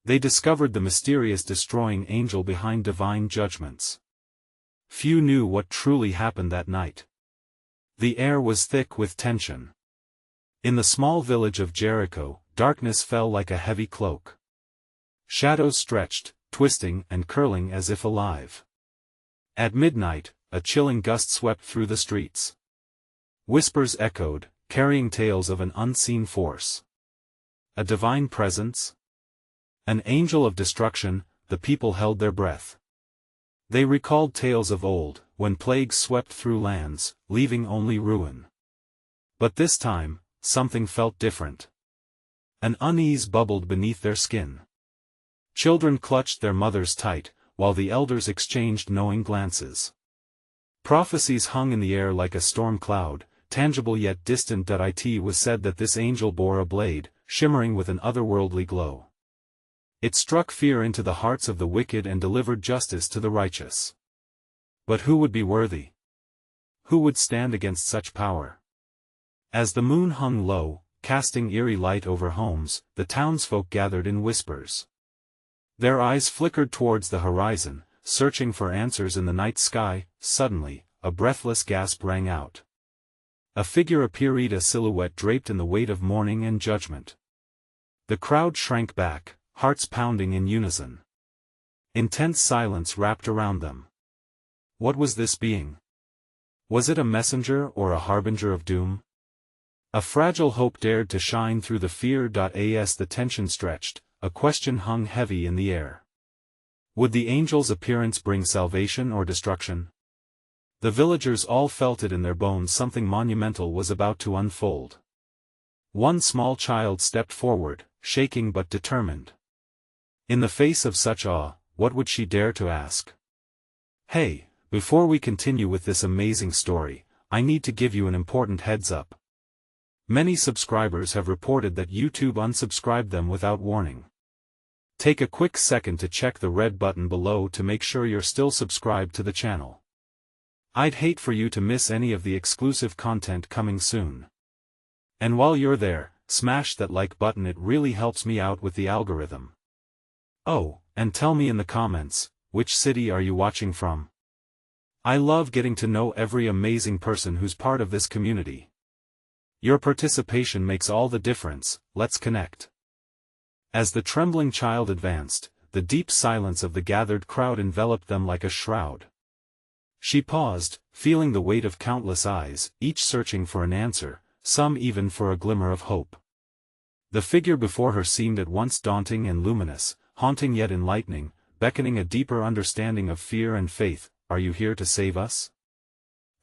They discovered the mysterious destroying angel behind divine judgments. Few knew what truly happened that night. The air was thick with tension. In the small village of Jericho, darkness fell like a heavy cloak. Shadows stretched, twisting and curling as if alive. At midnight, a chilling gust swept through the streets. Whispers echoed, carrying tales of an unseen force. A divine presence? An angel of destruction. The people held their breath. They recalled tales of old, when plagues swept through lands, leaving only ruin. But this time, something felt different. An unease bubbled beneath their skin. Children clutched their mothers tight, while the elders exchanged knowing glances. Prophecies hung in the air like a storm cloud, tangible yet distant. It was said that this angel bore a blade, shimmering with an otherworldly glow. It struck fear into the hearts of the wicked and delivered justice to the righteous. But who would be worthy? Who would stand against such power? As the moon hung low, casting eerie light over homes, the townsfolk gathered in whispers. Their eyes flickered towards the horizon, searching for answers in the night sky. Suddenly, a breathless gasp rang out. A figure appeared, a silhouette draped in the weight of mourning and judgment. The crowd shrank back, hearts pounding in unison. Intense silence wrapped around them. What was this being? Was it a messenger or a harbinger of doom? A fragile hope dared to shine through the fear. As the tension stretched, a question hung heavy in the air. Would the angel's appearance bring salvation or destruction? The villagers all felt it in their bones. Something monumental was about to unfold. One small child stepped forward, shaking but determined. In the face of such awe, what would she dare to ask? Hey, before we continue with this amazing story, I need to give you an important heads up. Many subscribers have reported that YouTube unsubscribed them without warning. Take a quick second to check the red button below to make sure you're still subscribed to the channel. I'd hate for you to miss any of the exclusive content coming soon. And while you're there, smash that like button, it really helps me out with the algorithm. Oh, and tell me in the comments, which city are you watching from? I love getting to know every amazing person who's part of this community. Your participation makes all the difference. Let's connect. As the trembling child advanced, the deep silence of the gathered crowd enveloped them like a shroud. She paused, feeling the weight of countless eyes, each searching for an answer, some even for a glimmer of hope. The figure before her seemed at once daunting and luminous, haunting yet enlightening, beckoning a deeper understanding of fear and faith. Are you here to save us?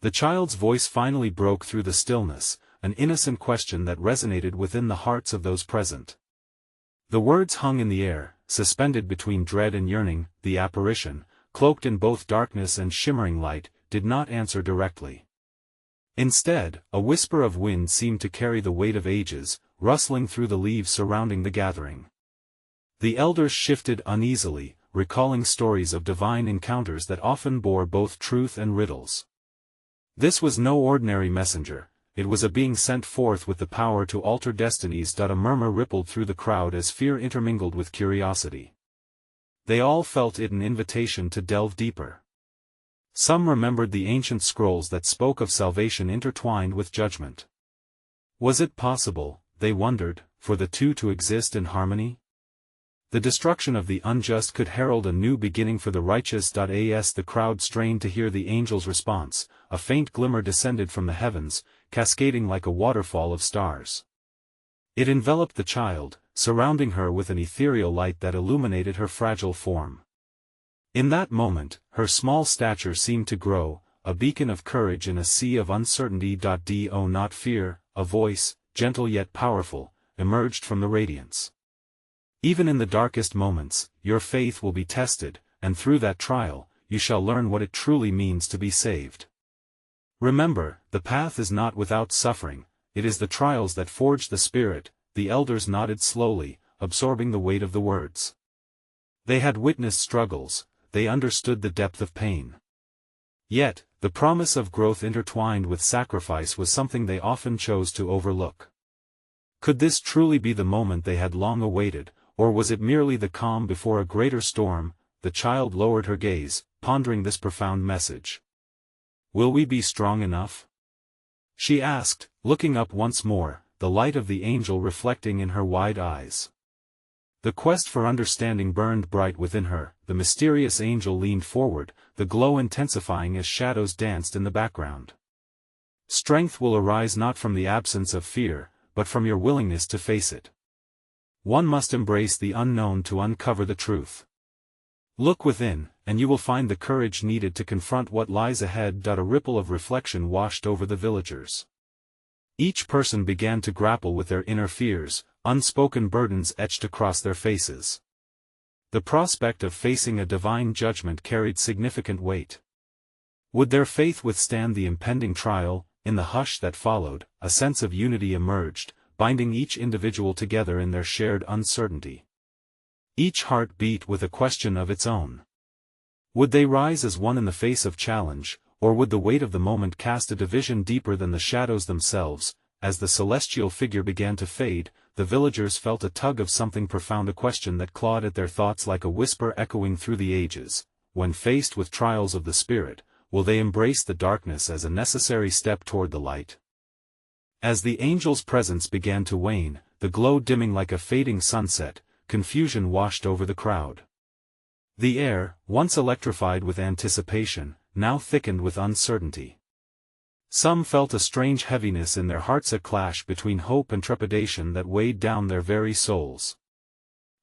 The child's voice finally broke through the stillness, an innocent question that resonated within the hearts of those present. The words hung in the air, suspended between dread and yearning. The apparition, cloaked in both darkness and shimmering light, did not answer directly. Instead, a whisper of wind seemed to carry the weight of ages, rustling through the leaves surrounding the gathering. The elders shifted uneasily, recalling stories of divine encounters that often bore both truth and riddles. This was no ordinary messenger, it was a being sent forth with the power to alter destinies. A murmur rippled through the crowd as fear intermingled with curiosity. They all felt it an invitation to delve deeper. Some remembered the ancient scrolls that spoke of salvation intertwined with judgment. Was it possible, they wondered, for the two to exist in harmony? The destruction of the unjust could herald a new beginning for the righteous. As the crowd strained to hear the angel's response, a faint glimmer descended from the heavens, cascading like a waterfall of stars. It enveloped the child, surrounding her with an ethereal light that illuminated her fragile form. In that moment, her small stature seemed to grow, a beacon of courage in a sea of uncertainty. Do not fear, a voice, gentle yet powerful, emerged from the radiance. Even in the darkest moments, your faith will be tested, and through that trial, you shall learn what it truly means to be saved. Remember, the path is not without suffering, it is the trials that forge the spirit. The elders nodded slowly, absorbing the weight of the words. They had witnessed struggles, they understood the depth of pain. Yet, the promise of growth intertwined with sacrifice was something they often chose to overlook. Could this truly be the moment they had long awaited, or was it merely the calm before a greater storm? The child lowered her gaze, pondering this profound message. "Will we be strong enough?" she asked, looking up once more, the light of the angel reflecting in her wide eyes. The quest for understanding burned bright within her. The mysterious angel leaned forward, the glow intensifying as shadows danced in the background. "Strength will arise not from the absence of fear, but from your willingness to face it. One must embrace the unknown to uncover the truth. Look within, and you will find the courage needed to confront what lies ahead." A ripple of reflection washed over the villagers. Each person began to grapple with their inner fears, unspoken burdens etched across their faces. The prospect of facing a divine judgment carried significant weight. Would their faith withstand the impending trial? In the hush that followed, a sense of unity emerged, binding each individual together in their shared uncertainty. Each heart beat with a question of its own. Would they rise as one in the face of challenge, or would the weight of the moment cast a division deeper than the shadows themselves? As the celestial figure began to fade, the villagers felt a tug of something profound, a question that clawed at their thoughts like a whisper echoing through the ages. When faced with trials of the spirit, will they embrace the darkness as a necessary step toward the light? As the angel's presence began to wane, the glow dimming like a fading sunset, confusion washed over the crowd. The air, once electrified with anticipation, now thickened with uncertainty. Some felt a strange heaviness in their hearts, a clash between hope and trepidation that weighed down their very souls.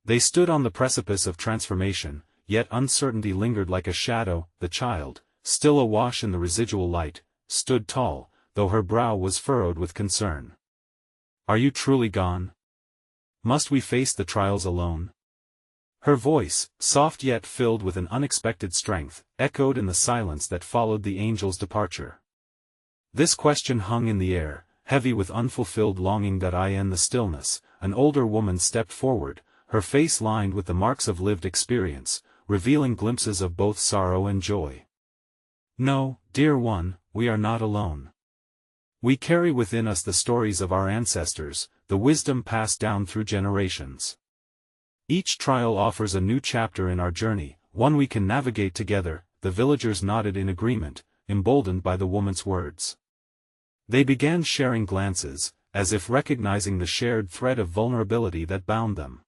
They stood on the precipice of transformation, yet uncertainty lingered like a shadow. The child, still awash in the residual light, stood tall, though her brow was furrowed with concern. "Are you truly gone? Must we face the trials alone?" Her voice, soft yet filled with an unexpected strength, echoed in the silence that followed the angel's departure. This question hung in the air, heavy with unfulfilled longing. In the stillness, an older woman stepped forward, her face lined with the marks of lived experience, revealing glimpses of both sorrow and joy. "No, dear one, we are not alone. We carry within us the stories of our ancestors, the wisdom passed down through generations. Each trial offers a new chapter in our journey, one we can navigate together." The villagers nodded in agreement, emboldened by the woman's words. They began sharing glances, as if recognizing the shared thread of vulnerability that bound them.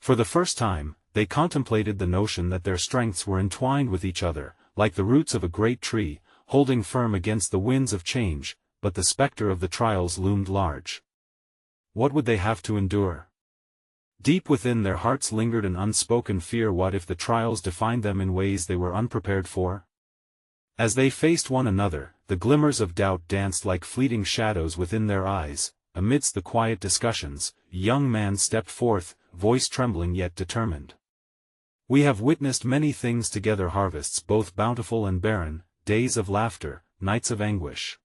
For the first time, they contemplated the notion that their strengths were entwined with each other, like the roots of a great tree, holding firm against the winds of change. But the specter of the trials loomed large. What would they have to endure? Deep within their hearts lingered an unspoken fear. What if the trials defined them in ways they were unprepared for? As they faced one another, the glimmers of doubt danced like fleeting shadows within their eyes. Amidst the quiet discussions, a young man stepped forth, voice trembling yet determined. "We have witnessed many things together, harvests both bountiful and barren, days of laughter, nights of anguish.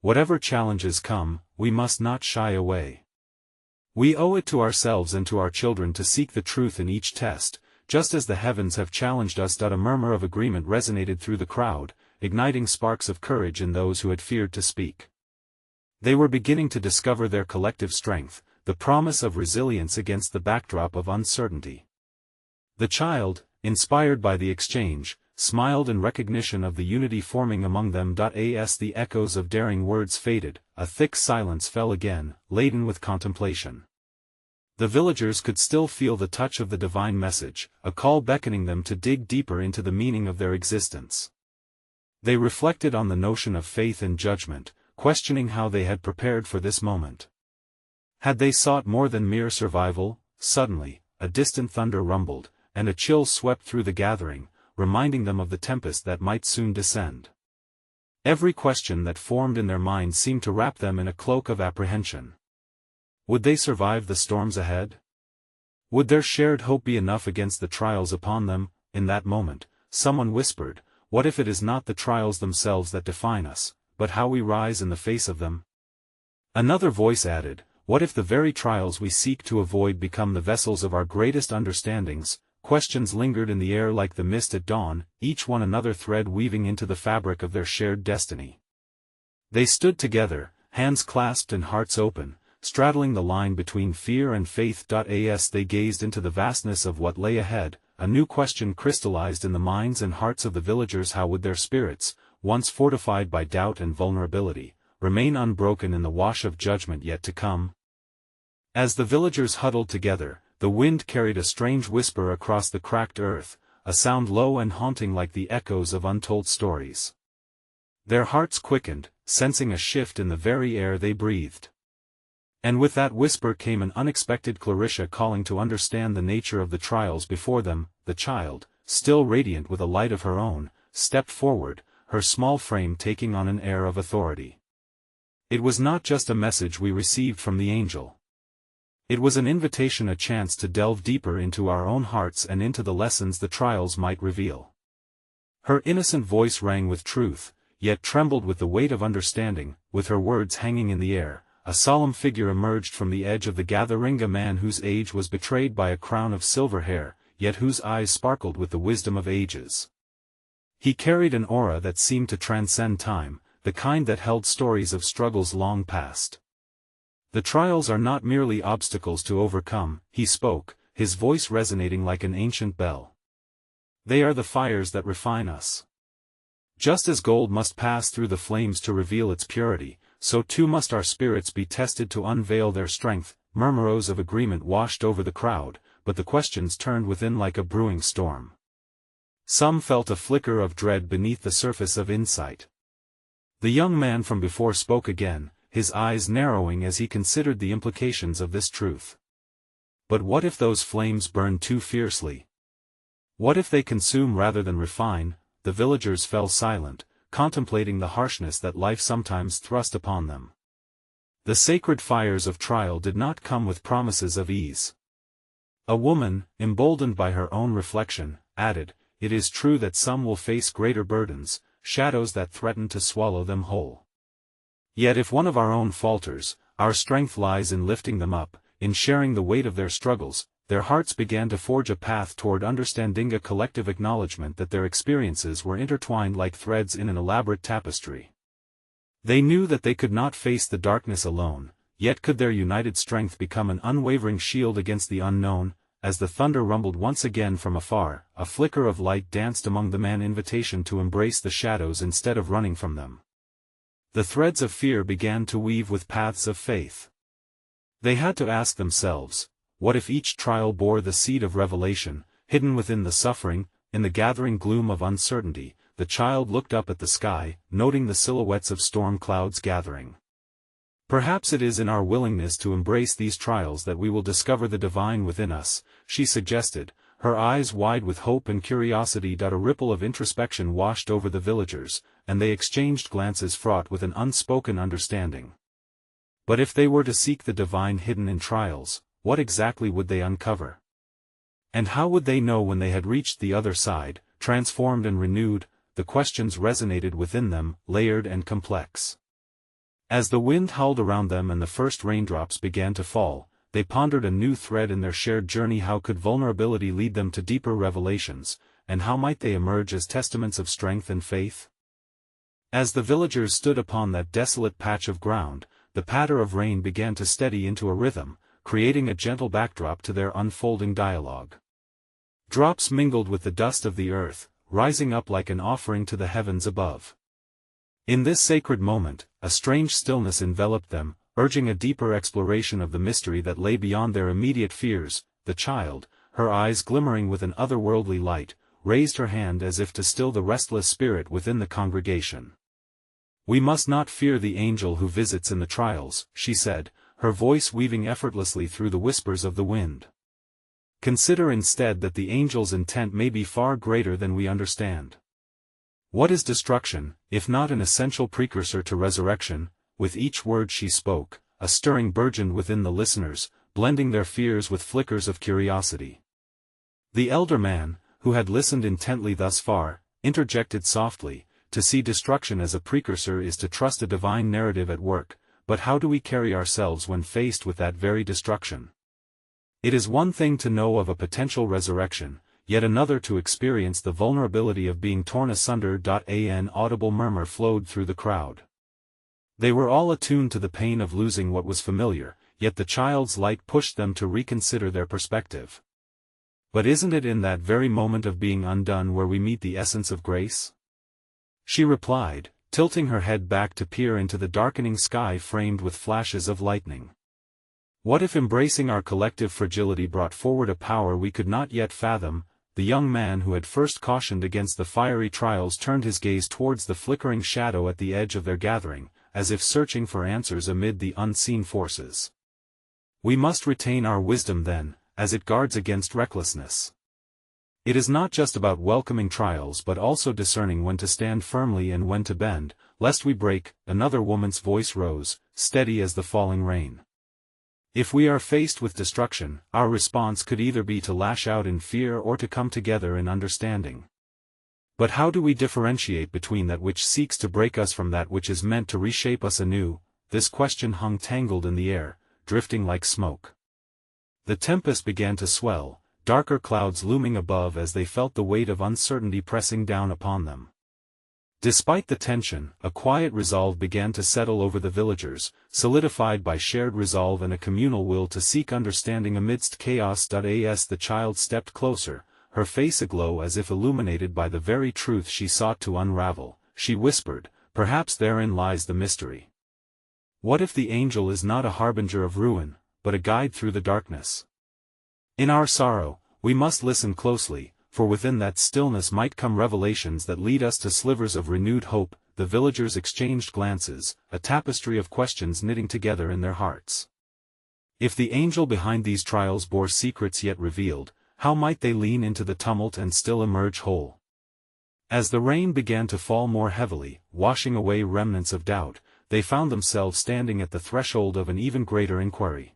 Whatever challenges come, we must not shy away. We owe it to ourselves and to our children to seek the truth in each test, just as the heavens have challenged us." A murmur of agreement resonated through the crowd, igniting sparks of courage in those who had feared to speak. They were beginning to discover their collective strength, the promise of resilience against the backdrop of uncertainty. The child, inspired by the exchange, smiled in recognition of the unity forming among them. As the echoes of daring words faded, a thick silence fell again, laden with contemplation. The villagers could still feel the touch of the divine message, a call beckoning them to dig deeper into the meaning of their existence. They reflected on the notion of faith and judgment, questioning how they had prepared for this moment. Had they sought more than mere survival? Suddenly, a distant thunder rumbled, and a chill swept through the gathering, reminding them of the tempest that might soon descend. Every question that formed in their minds seemed to wrap them in a cloak of apprehension. Would they survive the storms ahead? Would their shared hope be enough against the trials upon them? In that moment, someone whispered, "What if it is not the trials themselves that define us, but how we rise in the face of them?" Another voice added, "What if the very trials we seek to avoid become the vessels of our greatest understandings?" Questions lingered in the air like the mist at dawn, each one another thread weaving into the fabric of their shared destiny. They stood together, hands clasped and hearts open, straddling the line between fear and faith. As they gazed into the vastness of what lay ahead, a new question crystallized in the minds and hearts of the villagers: how would their spirits, once fortified by doubt and vulnerability, remain unbroken in the wash of judgment yet to come? As the villagers huddled together, the wind carried a strange whisper across the cracked earth, a sound low and haunting like the echoes of untold stories. Their hearts quickened, sensing a shift in the very air they breathed. And with that whisper came an unexpected Clarissa calling to understand the nature of the trials before them. The child, still radiant with a light of her own, stepped forward, her small frame taking on an air of authority. It was not just a message we received from the angel. It was an invitation, a chance to delve deeper into our own hearts and into the lessons the trials might reveal. Her innocent voice rang with truth, yet trembled with the weight of understanding. With her words hanging in the air, a solemn figure emerged from the edge of the gathering, a man whose age was betrayed by a crown of silver hair, yet whose eyes sparkled with the wisdom of ages. He carried an aura that seemed to transcend time, the kind that held stories of struggles long past. The trials are not merely obstacles to overcome, he spoke, his voice resonating like an ancient bell. They are the fires that refine us. Just as gold must pass through the flames to reveal its purity, so too must our spirits be tested to unveil their strength. Murmurs of agreement washed over the crowd, but the questions turned within like a brewing storm. Some felt a flicker of dread beneath the surface of insight. The young man from before spoke again, his eyes narrowing as he considered the implications of this truth. But what if those flames burn too fiercely? What if they consume rather than refine? The villagers fell silent, contemplating the harshness that life sometimes thrust upon them. The sacred fires of trial did not come with promises of ease. A woman, emboldened by her own reflection, added, "It is true that some will face greater burdens, shadows that threaten to swallow them whole. Yet if one of our own falters, our strength lies in lifting them up, in sharing the weight of their struggles." Their hearts began to forge a path toward understanding, a collective acknowledgement that their experiences were intertwined like threads in an elaborate tapestry. They knew that they could not face the darkness alone, yet could their united strength become an unwavering shield against the unknown. As the thunder rumbled once again from afar, a flicker of light danced among them, an invitation to embrace the shadows instead of running from them. The threads of fear began to weave with paths of faith. They had to ask themselves, what if each trial bore the seed of revelation, hidden within the suffering? In the gathering gloom of uncertainty, the child looked up at the sky, noting the silhouettes of storm clouds gathering. Perhaps it is in our willingness to embrace these trials that we will discover the divine within us, she suggested, her eyes wide with hope and curiosity. A ripple of introspection washed over the villagers, and they exchanged glances fraught with an unspoken understanding. But if they were to seek the divine hidden in trials, what exactly would they uncover? And how would they know when they had reached the other side, transformed and renewed? The questions resonated within them, layered and complex. As the wind howled around them and the first raindrops began to fall, they pondered a new thread in their shared journey. How could vulnerability lead them to deeper revelations, and how might they emerge as testaments of strength and faith? As the villagers stood upon that desolate patch of ground, the patter of rain began to steady into a rhythm, creating a gentle backdrop to their unfolding dialogue. Drops mingled with the dust of the earth, rising up like an offering to the heavens above. In this sacred moment, a strange stillness enveloped them, urging a deeper exploration of the mystery that lay beyond their immediate fears. The child, her eyes glimmering with an otherworldly light, raised her hand as if to still the restless spirit within the congregation. "We must not fear the angel who visits in the trials," she said, her voice weaving effortlessly through the whispers of the wind. "Consider instead that the angel's intent may be far greater than we understand. What is destruction, if not an essential precursor to resurrection?" With each word she spoke, a stirring burgeoned within the listeners, blending their fears with flickers of curiosity. The elder man, who had listened intently thus far, interjected softly, "To see destruction as a precursor is to trust a divine narrative at work. But how do we carry ourselves when faced with that very destruction? It is one thing to know of a potential resurrection, yet another to experience the vulnerability of being torn asunder." An audible murmur flowed through the crowd. They were all attuned to the pain of losing what was familiar, yet the child's light pushed them to reconsider their perspective. But isn't it in that very moment of being undone where we meet the essence of grace? She replied, tilting her head back to peer into the darkening sky framed with flashes of lightning. What if embracing our collective fragility brought forward a power we could not yet fathom? The young man who had first cautioned against the fiery trials turned his gaze towards the flickering shadow at the edge of their gathering, as if searching for answers amid the unseen forces. We must retain our wisdom then, as it guards against recklessness. It is not just about welcoming trials but also discerning when to stand firmly and when to bend, lest we break. Another woman's voice rose, steady as the falling rain. If we are faced with destruction, our response could either be to lash out in fear or to come together in understanding. But how do we differentiate between that which seeks to break us from that which is meant to reshape us anew? This question hung tangled in the air, drifting like smoke. The tempest began to swell, darker clouds looming above as they felt the weight of uncertainty pressing down upon them. Despite the tension, a quiet resolve began to settle over the villagers, solidified by shared resolve and a communal will to seek understanding amidst chaos. As the child stepped closer, her face aglow as if illuminated by the very truth she sought to unravel, she whispered, "Perhaps therein lies the mystery. What if the angel is not a harbinger of ruin, but a guide through the darkness? In our sorrow, we must listen closely, for within that stillness might come revelations that lead us to slivers of renewed hope." The villagers exchanged glances, a tapestry of questions knitting together in their hearts. If the angel behind these trials bore secrets yet revealed, how might they lean into the tumult and still emerge whole? As the rain began to fall more heavily, washing away remnants of doubt, they found themselves standing at the threshold of an even greater inquiry.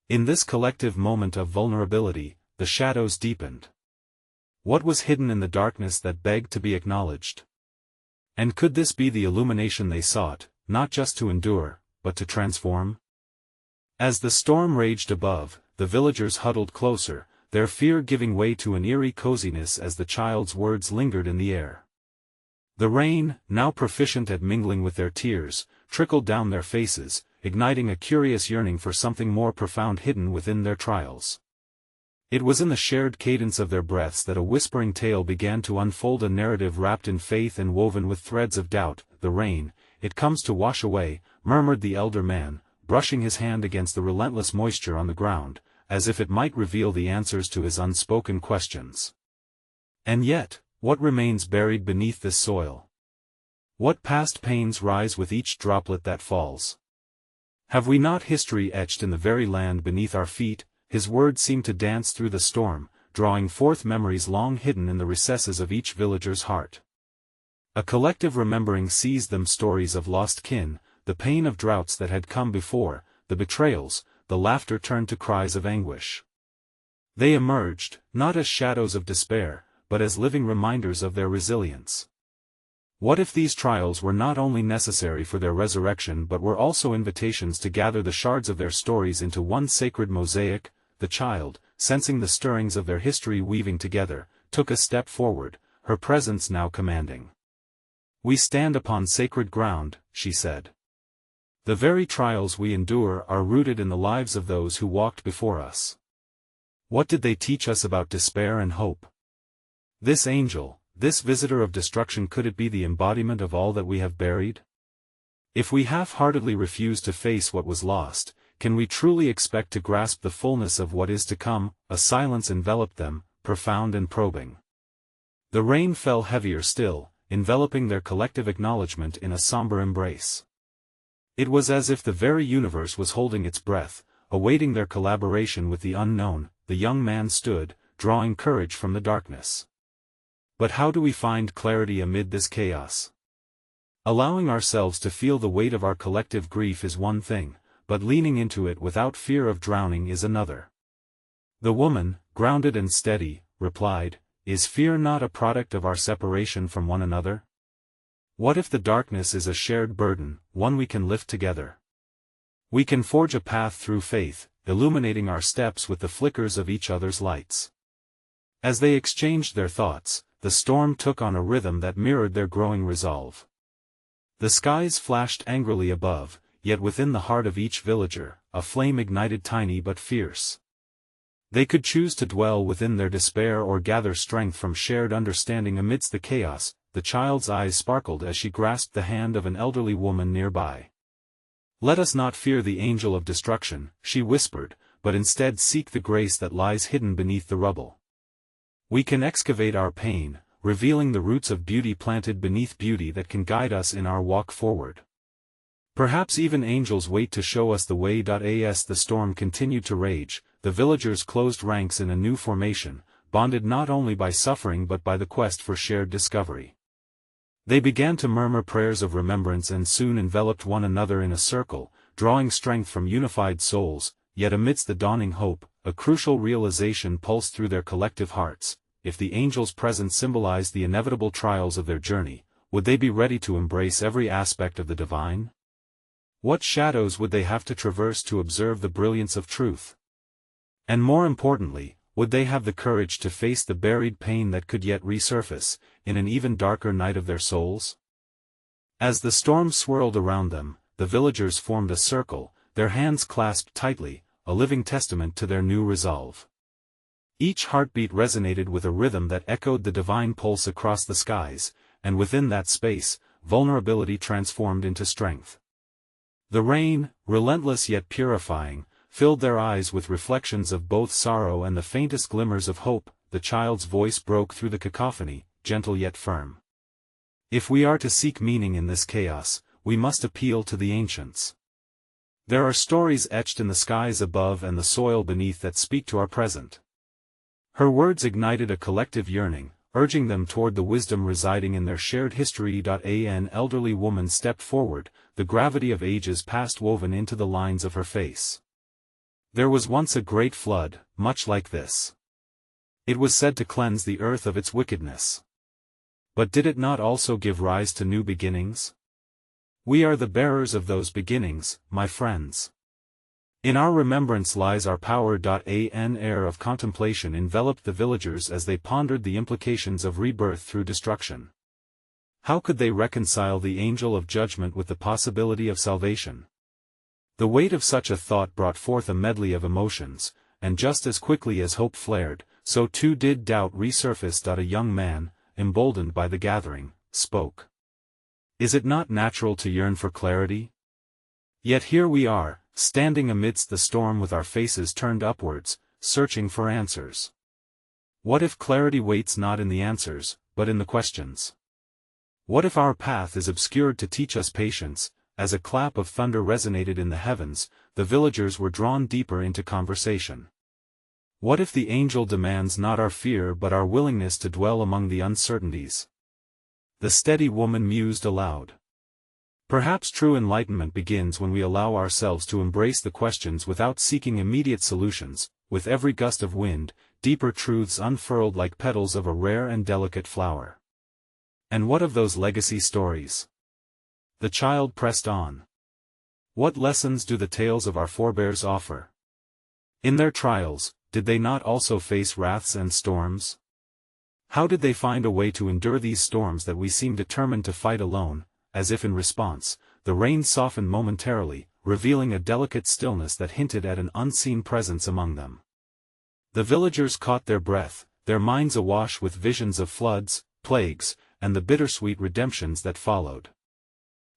In this collective moment of vulnerability, the shadows deepened. What was hidden in the darkness that begged to be acknowledged? And could this be the illumination they sought, not just to endure, but to transform? As the storm raged above, the villagers huddled closer, their fear giving way to an eerie coziness as the child's words lingered in the air. The rain, now proficient at mingling with their tears, trickled down their faces, igniting a curious yearning for something more profound hidden within their trials. It was in the shared cadence of their breaths that a whispering tale began to unfold, a narrative wrapped in faith and woven with threads of doubt. "The rain, it comes to wash away," murmured the elder man, brushing his hand against the relentless moisture on the ground, as if it might reveal the answers to his unspoken questions. And yet, what remains buried beneath this soil? What past pains rise with each droplet that falls? Have we not history etched in the very land beneath our feet? His words seemed to dance through the storm, drawing forth memories long hidden in the recesses of each villager's heart. A collective remembering seized them, stories of lost kin, the pain of droughts that had come before, the betrayals, the laughter turned to cries of anguish. They emerged, not as shadows of despair, but as living reminders of their resilience. What if these trials were not only necessary for their resurrection but were also invitations to gather the shards of their stories into one sacred mosaic? The child, sensing the stirrings of their history weaving together, took a step forward, her presence now commanding. "We stand upon sacred ground," she said. "The very trials we endure are rooted in the lives of those who walked before us. What did they teach us about despair and hope? This angel, this visitor of destruction, could it be the embodiment of all that we have buried? If we half-heartedly refuse to face what was lost, can we truly expect to grasp the fullness of what is to come?" A silence enveloped them, profound and probing. The rain fell heavier still, enveloping their collective acknowledgement in a somber embrace. It was as if the very universe was holding its breath, awaiting their collaboration with the unknown. The young man stood, drawing courage from the darkness. But how do we find clarity amid this chaos? Allowing ourselves to feel the weight of our collective grief is one thing, but leaning into it without fear of drowning is another. The woman, grounded and steady, replied, "Is fear not a product of our separation from one another? What if the darkness is a shared burden, one we can lift together? We can forge a path through faith, illuminating our steps with the flickers of each other's lights." As they exchanged their thoughts, the storm took on a rhythm that mirrored their growing resolve. The skies flashed angrily above, yet within the heart of each villager, a flame ignited tiny but fierce. They could choose to dwell within their despair or gather strength from shared understanding amidst the chaos. The child's eyes sparkled as she grasped the hand of an elderly woman nearby. "Let us not fear the angel of destruction," she whispered, "but instead seek the grace that lies hidden beneath the rubble. We can excavate our pain, revealing the roots of beauty planted beneath beauty that can guide us in our walk forward. Perhaps even angels wait to show us the way." As the storm continued to rage, the villagers closed ranks in a new formation, bonded not only by suffering but by the quest for shared discovery. They began to murmur prayers of remembrance and soon enveloped one another in a circle, drawing strength from unified souls. Yet amidst the dawning hope, a crucial realization pulsed through their collective hearts. If the angel's presence symbolized the inevitable trials of their journey, would they be ready to embrace every aspect of the divine? What shadows would they have to traverse to observe the brilliance of truth? And more importantly, would they have the courage to face the buried pain that could yet resurface, in an even darker night of their souls? As the storm swirled around them, the villagers formed a circle, their hands clasped tightly, a living testament to their new resolve. Each heartbeat resonated with a rhythm that echoed the divine pulse across the skies, and within that space, vulnerability transformed into strength. The rain, relentless yet purifying, filled their eyes with reflections of both sorrow and the faintest glimmers of hope. The child's voice broke through the cacophony, gentle yet firm. "If we are to seek meaning in this chaos, we must appeal to the ancients. There are stories etched in the skies above and the soil beneath that speak to our present." Her words ignited a collective yearning, urging them toward the wisdom residing in their shared history. An elderly woman stepped forward, the gravity of ages past woven into the lines of her face. "There was once a great flood, much like this. It was said to cleanse the earth of its wickedness. But did it not also give rise to new beginnings? We are the bearers of those beginnings, my friends. In our remembrance lies our power." An air of contemplation enveloped the villagers as they pondered the implications of rebirth through destruction. How could they reconcile the angel of judgment with the possibility of salvation? The weight of such a thought brought forth a medley of emotions, and just as quickly as hope flared, so too did doubt resurface. A young man, emboldened by the gathering, spoke. "Is it not natural to yearn for clarity? Yet here we are, standing amidst the storm with our faces turned upwards, searching for answers. What if clarity waits not in the answers, but in the questions? What if our path is obscured to teach us patience?" As a clap of thunder resonated in the heavens, the villagers were drawn deeper into conversation. What if the angel demands not our fear but our willingness to dwell among the uncertainties? The steady woman mused aloud. Perhaps true enlightenment begins when we allow ourselves to embrace the questions without seeking immediate solutions. With every gust of wind, deeper truths unfurled like petals of a rare and delicate flower. And what of those legacy stories? The child pressed on. What lessons do the tales of our forebears offer? In their trials, did they not also face wraths and storms? How did they find a way to endure these storms that we seem determined to fight alone? As if in response, the rain softened momentarily, revealing a delicate stillness that hinted at an unseen presence among them. The villagers caught their breath, their minds awash with visions of floods, plagues, and the bittersweet redemptions that followed.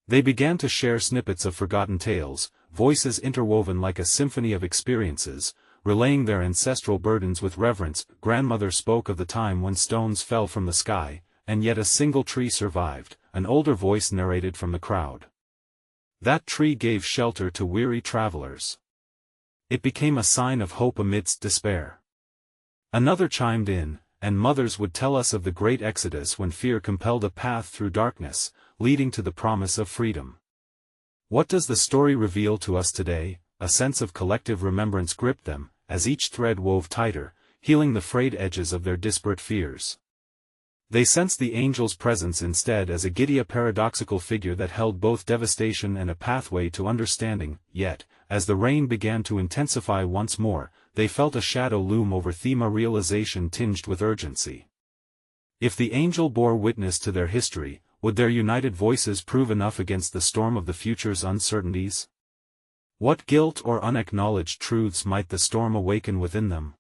They began to share snippets of forgotten tales, voices interwoven like a symphony of experiences, relaying their ancestral burdens with reverence. Grandmother spoke of the time when stones fell from the sky, and yet a single tree survived, an older voice narrated from the crowd. That tree gave shelter to weary travelers. It became a sign of hope amidst despair. Another chimed in, and mothers would tell us of the great exodus when fear compelled a path through darkness, leading to the promise of freedom. What does the story reveal to us today? A sense of collective remembrance gripped them, as each thread wove tighter, healing the frayed edges of their disparate fears. They sensed the angel's presence instead as a giddy paradoxical figure that held both devastation and a pathway to understanding. Yet, as the rain began to intensify once more, they felt a shadow loom over them, a realization tinged with urgency. If the angel bore witness to their history, would their united voices prove enough against the storm of the future's uncertainties? What guilt or unacknowledged truths might the storm awaken within them?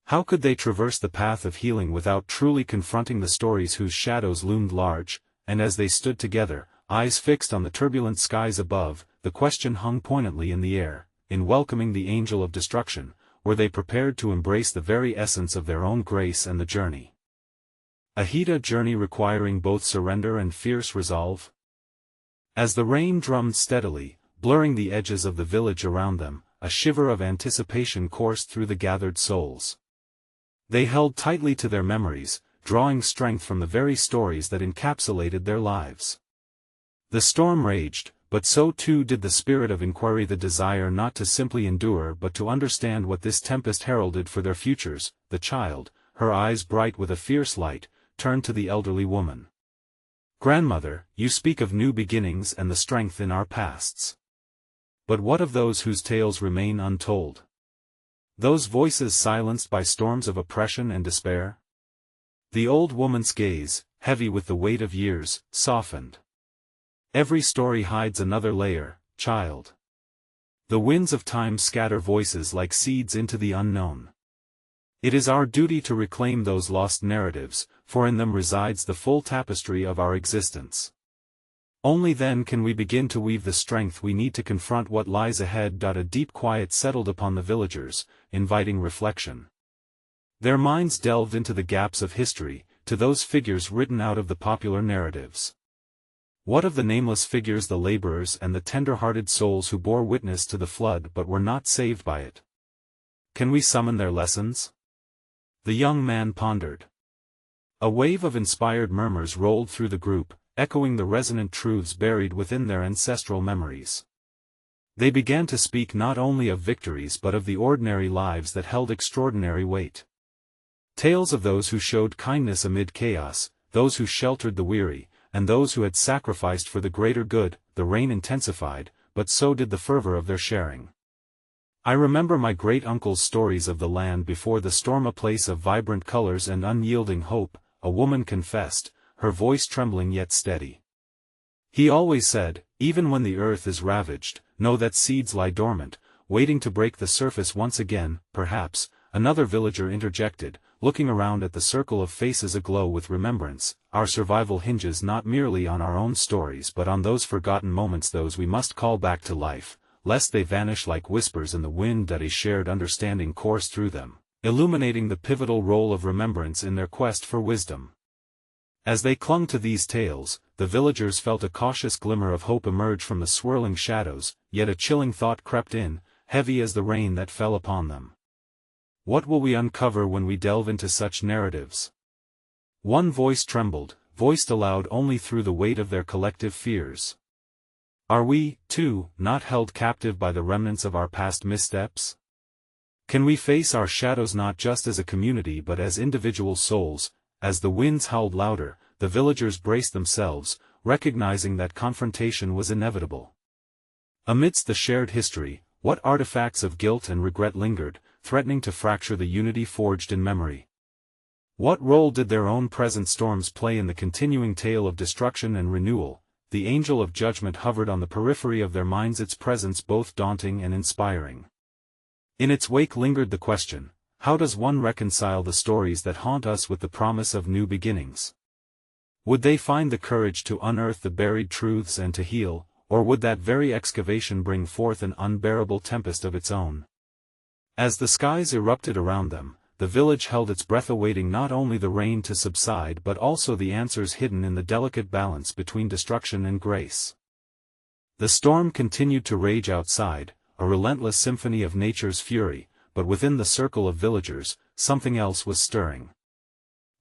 How could they traverse the path of healing without truly confronting the stories whose shadows loomed large, and as they stood together, eyes fixed on the turbulent skies above, the question hung poignantly in the air, in welcoming the angel of destruction, were they prepared to embrace the very essence of their own grace and the journey? A journey requiring both surrender and fierce resolve? As the rain drummed steadily, blurring the edges of the village around them, a shiver of anticipation coursed through the gathered souls. They held tightly to their memories, drawing strength from the very stories that encapsulated their lives. The storm raged, but so too did the spirit of inquiry, the desire not to simply endure but to understand what this tempest heralded for their futures. The child, her eyes bright with a fierce light, turned to the elderly woman. "Grandmother, you speak of new beginnings and the strength in our pasts. But what of those whose tales remain untold? Those voices silenced by storms of oppression and despair?" The old woman's gaze, heavy with the weight of years, softened. "Every story hides another layer, child. The winds of time scatter voices like seeds into the unknown. It is our duty to reclaim those lost narratives, for in them resides the full tapestry of our existence. Only then can we begin to weave the strength we need to confront what lies ahead." A deep quiet settled upon the villagers, inviting reflection. Their minds delved into the gaps of history, to those figures written out of the popular narratives. What of the nameless figures, the laborers and the tender-hearted souls who bore witness to the flood but were not saved by it? Can we summon their lessons? The young man pondered. A wave of inspired murmurs rolled through the group, echoing the resonant truths buried within their ancestral memories. They began to speak not only of victories but of the ordinary lives that held extraordinary weight. Tales of those who showed kindness amid chaos, those who sheltered the weary, and those who had sacrificed for the greater good. The rain intensified, but so did the fervor of their sharing. "I remember my great-uncle's stories of the land before the storm, a place of vibrant colors and unyielding hope," a woman confessed, her voice trembling yet steady. "He always said, even when the earth is ravaged, know that seeds lie dormant, waiting to break the surface once again." "Perhaps," another villager interjected, looking around at the circle of faces aglow with remembrance, "our survival hinges not merely on our own stories but on those forgotten moments, those we must call back to life, lest they vanish like whispers in the wind." A shared understanding coursed through them, illuminating the pivotal role of remembrance in their quest for wisdom. As they clung to these tales, the villagers felt a cautious glimmer of hope emerge from the swirling shadows, yet a chilling thought crept in, heavy as the rain that fell upon them. What will we uncover when we delve into such narratives? One voice trembled, voiced aloud only through the weight of their collective fears. Are we, too, not held captive by the remnants of our past missteps? Can we face our shadows not just as a community but as individual souls? As the winds howled louder, the villagers braced themselves, recognizing that confrontation was inevitable. Amidst the shared history, what artifacts of guilt and regret lingered, threatening to fracture the unity forged in memory? What role did their own present storms play in the continuing tale of destruction and renewal? The angel of judgment hovered on the periphery of their minds, its presence both daunting and inspiring. In its wake lingered the question, how does one reconcile the stories that haunt us with the promise of new beginnings? Would they find the courage to unearth the buried truths and to heal, or would that very excavation bring forth an unbearable tempest of its own? As the skies erupted around them, the village held its breath, awaiting not only the rain to subside but also the answers hidden in the delicate balance between destruction and grace. The storm continued to rage outside, a relentless symphony of nature's fury, but within the circle of villagers, something else was stirring.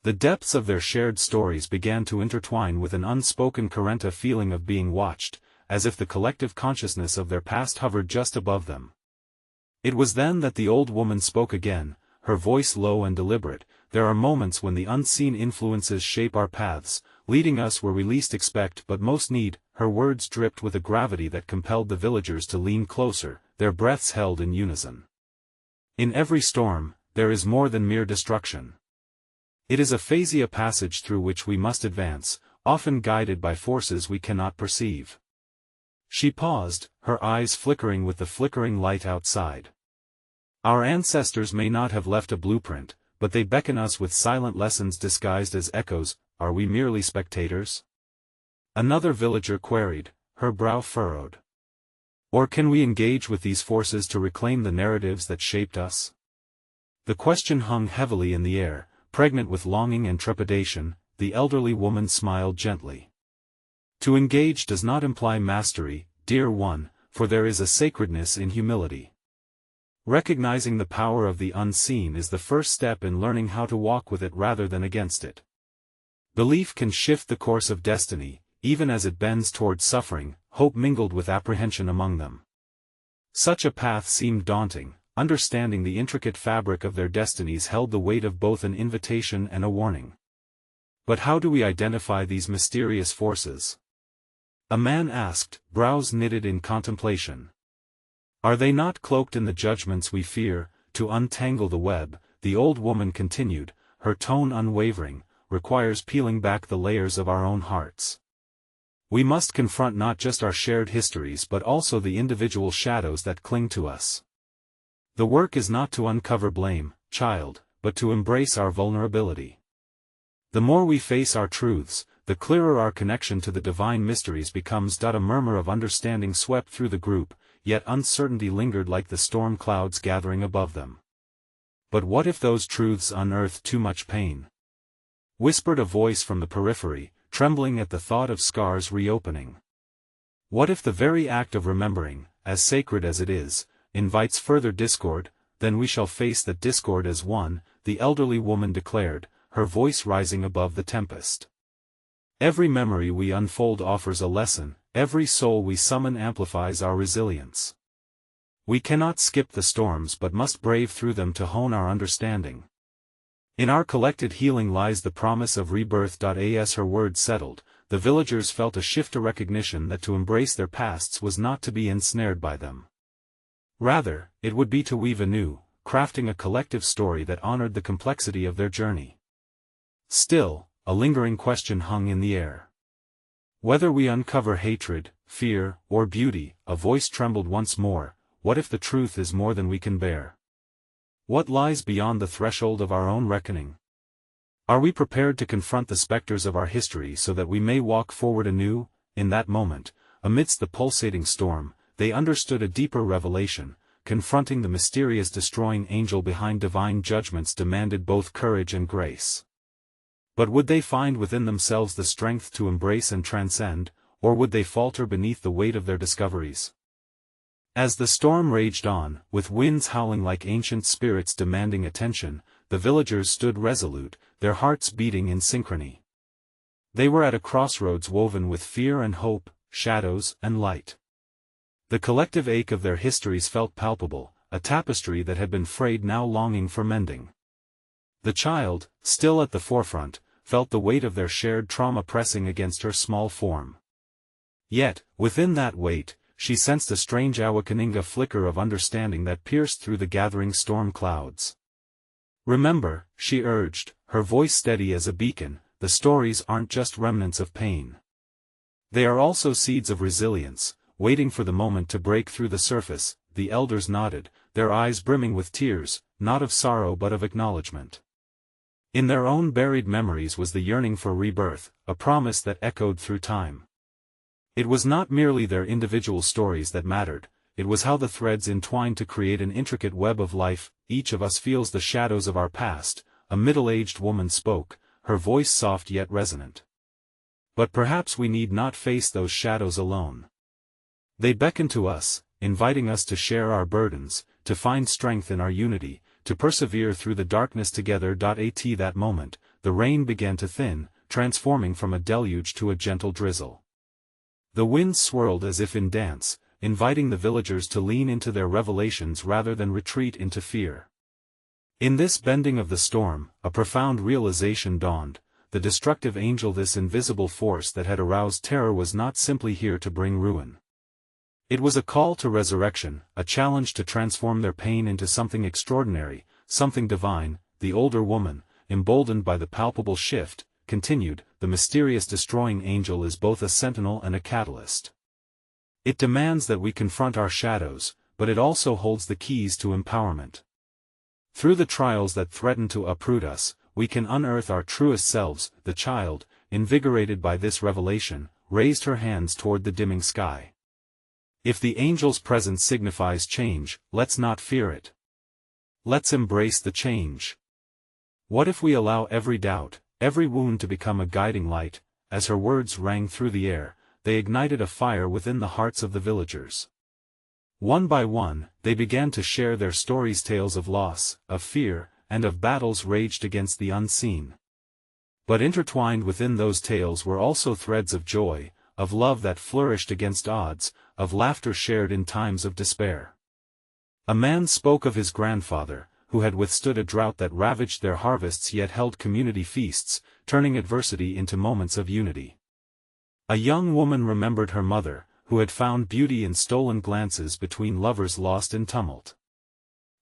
The depths of their shared stories began to intertwine with an unspoken current, a feeling of being watched, as if the collective consciousness of their past hovered just above them. It was then that the old woman spoke again, her voice low and deliberate. There are moments when the unseen influences shape our paths, leading us where we least expect but most need. Her words dripped with a gravity that compelled the villagers to lean closer, their breaths held in unison. In every storm, there is more than mere destruction. It is a phase, a passage through which we must advance, often guided by forces we cannot perceive. She paused, her eyes flickering with the flickering light outside. Our ancestors may not have left a blueprint, but they beckon us with silent lessons disguised as echoes. Are we merely spectators? Another villager queried, her brow furrowed. Or can we engage with these forces to reclaim the narratives that shaped us? The question hung heavily in the air, pregnant with longing and trepidation. The elderly woman smiled gently. To engage does not imply mastery, dear one, for there is a sacredness in humility. Recognizing the power of the unseen is the first step in learning how to walk with it rather than against it. Belief can shift the course of destiny, even as it bends towards suffering, hope mingled with apprehension among them. Such a path seemed daunting. Understanding the intricate fabric of their destinies held the weight of both an invitation and a warning. But how do we identify these mysterious forces? A man asked, brows knitted in contemplation. Are they not cloaked in the judgments we fear? To untangle the web, the old woman continued, her tone unwavering, requires peeling back the layers of our own hearts. We must confront not just our shared histories but also the individual shadows that cling to us. The work is not to uncover blame, child, but to embrace our vulnerability. The more we face our truths, the clearer our connection to the divine mysteries becomes. A murmur of understanding swept through the group, yet uncertainty lingered like the storm clouds gathering above them. But what if those truths unearthed too much pain? Whispered a voice from the periphery, trembling at the thought of scars reopening. What if the very act of remembering, as sacred as it is, invites further discord? Then we shall face that discord as one, the elderly woman declared, her voice rising above the tempest. Every memory we unfold offers a lesson, every soul we summon amplifies our resilience. We cannot skip the storms but must brave through them to hone our understanding. In our collected healing lies the promise of rebirth. As her words settled, the villagers felt a shift, a recognition that to embrace their pasts was not to be ensnared by them. Rather, it would be to weave anew, crafting a collective story that honored the complexity of their journey. Still, a lingering question hung in the air. Whether we uncover hatred, fear, or beauty, a voice trembled once more. What if the truth is more than we can bear? What lies beyond the threshold of our own reckoning? Are we prepared to confront the specters of our history so that we may walk forward anew? In that moment, amidst the pulsating storm, they understood a deeper revelation. Confronting the mysterious destroying angel behind divine judgments demanded both courage and grace. But would they find within themselves the strength to embrace and transcend, or would they falter beneath the weight of their discoveries? As the storm raged on, with winds howling like ancient spirits demanding attention, the villagers stood resolute, their hearts beating in synchrony. They were at a crossroads woven with fear and hope, shadows and light. The collective ache of their histories felt palpable, a tapestry that had been frayed now longing for mending. The child, still at the forefront, felt the weight of their shared trauma pressing against her small form. Yet, within that weight, she sensed a strange awakening, a flicker of understanding that pierced through the gathering storm clouds. Remember, she urged, her voice steady as a beacon, the stories aren't just remnants of pain. They are also seeds of resilience, waiting for the moment to break through the surface. The elders nodded, their eyes brimming with tears, not of sorrow but of acknowledgement. In their own buried memories was the yearning for rebirth, a promise that echoed through time. It was not merely their individual stories that mattered, it was how the threads entwined to create an intricate web of life. Each of us feels the shadows of our past, a middle-aged woman spoke, her voice soft yet resonant. But perhaps we need not face those shadows alone. They beckon to us, inviting us to share our burdens, to find strength in our unity, to persevere through the darkness together. At that moment, the rain began to thin, transforming from a deluge to a gentle drizzle. The wind swirled as if in dance, inviting the villagers to lean into their revelations rather than retreat into fear. In this bending of the storm, a profound realization dawned. The destructive angel, this invisible force that had aroused terror, was not simply here to bring ruin. It was a call to resurrection, a challenge to transform their pain into something extraordinary, something divine. The older woman, emboldened by the palpable shift, continued, the mysterious destroying angel is both a sentinel and a catalyst. It demands that we confront our shadows, but it also holds the keys to empowerment. Through the trials that threaten to uproot us, we can unearth our truest selves. The child, invigorated by this revelation, raised her hands toward the dimming sky. If the angel's presence signifies change, let's not fear it. Let's embrace the change. What if we allow every doubt, every wound to become a guiding light? As her words rang through the air, they ignited a fire within the hearts of the villagers. One by one, they began to share their stories, tales of loss, of fear, and of battles raged against the unseen. But intertwined within those tales were also threads of joy, of love that flourished against odds, of laughter shared in times of despair. A man spoke of his grandfather, who had withstood a drought that ravaged their harvests yet held community feasts, turning adversity into moments of unity. A young woman remembered her mother, who had found beauty in stolen glances between lovers lost in tumult.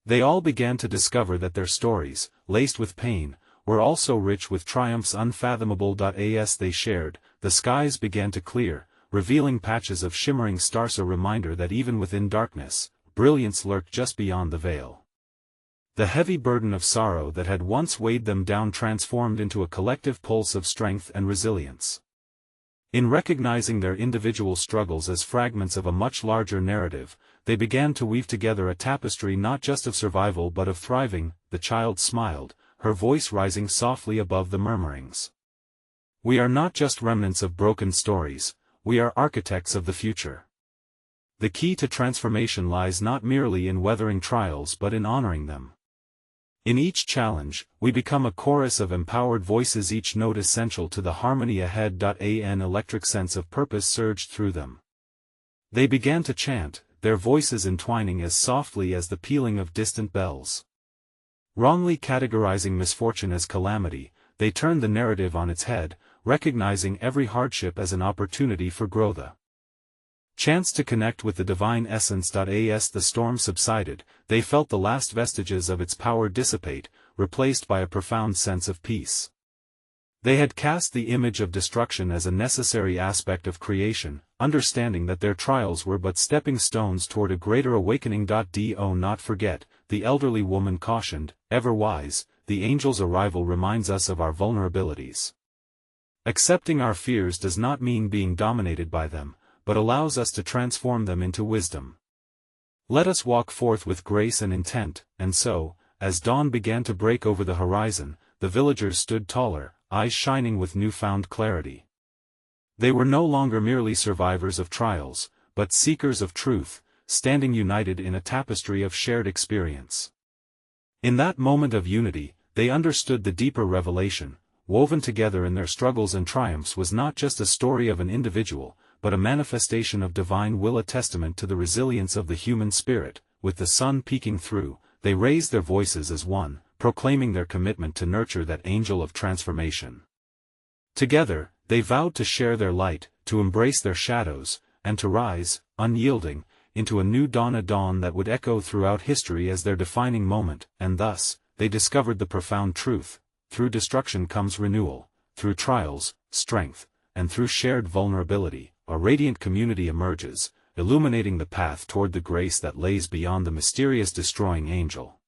They all began to discover that their stories, laced with pain, were also rich with triumphs unfathomable. As they shared, the skies began to clear, revealing patches of shimmering stars, a reminder that even within darkness, brilliance lurked just beyond the veil. The heavy burden of sorrow that had once weighed them down transformed into a collective pulse of strength and resilience. In recognizing their individual struggles as fragments of a much larger narrative, they began to weave together a tapestry not just of survival but of thriving. The child smiled, her voice rising softly above the murmurings. We are not just remnants of broken stories, we are architects of the future. The key to transformation lies not merely in weathering trials but in honoring them. In each challenge, we become a chorus of empowered voices, each note essential to the harmony ahead. An electric sense of purpose surged through them. They began to chant, their voices entwining as softly as the pealing of distant bells. Wrongly categorizing misfortune as calamity, they turned the narrative on its head, recognizing every hardship as an opportunity for growth. Chance to connect with the divine essence. As the storm subsided, they felt the last vestiges of its power dissipate, replaced by a profound sense of peace. They had cast the image of destruction as a necessary aspect of creation, understanding that their trials were but stepping stones toward a greater awakening. Do not forget, the elderly woman cautioned, ever wise, the angel's arrival reminds us of our vulnerabilities. Accepting our fears does not mean being dominated by them, but allows us to transform them into wisdom. Let us walk forth with grace and intent. And so, as dawn began to break over the horizon, the villagers stood taller, eyes shining with newfound clarity. They were no longer merely survivors of trials, but seekers of truth, standing united in a tapestry of shared experience. In that moment of unity, they understood the deeper revelation. Woven together in their struggles and triumphs was not just a story of an individual, but a manifestation of divine will, a testament to the resilience of the human spirit. With the sun peeking through, they raised their voices as one, proclaiming their commitment to nurture that angel of transformation. Together, they vowed to share their light, to embrace their shadows, and to rise, unyielding, into a new dawn, a dawn that would echo throughout history as their defining moment. And thus, they discovered the profound truth: through destruction comes renewal, through trials, strength, and through shared vulnerability, a radiant community emerges, illuminating the path toward the grace that lays beyond the mysterious destroying angel.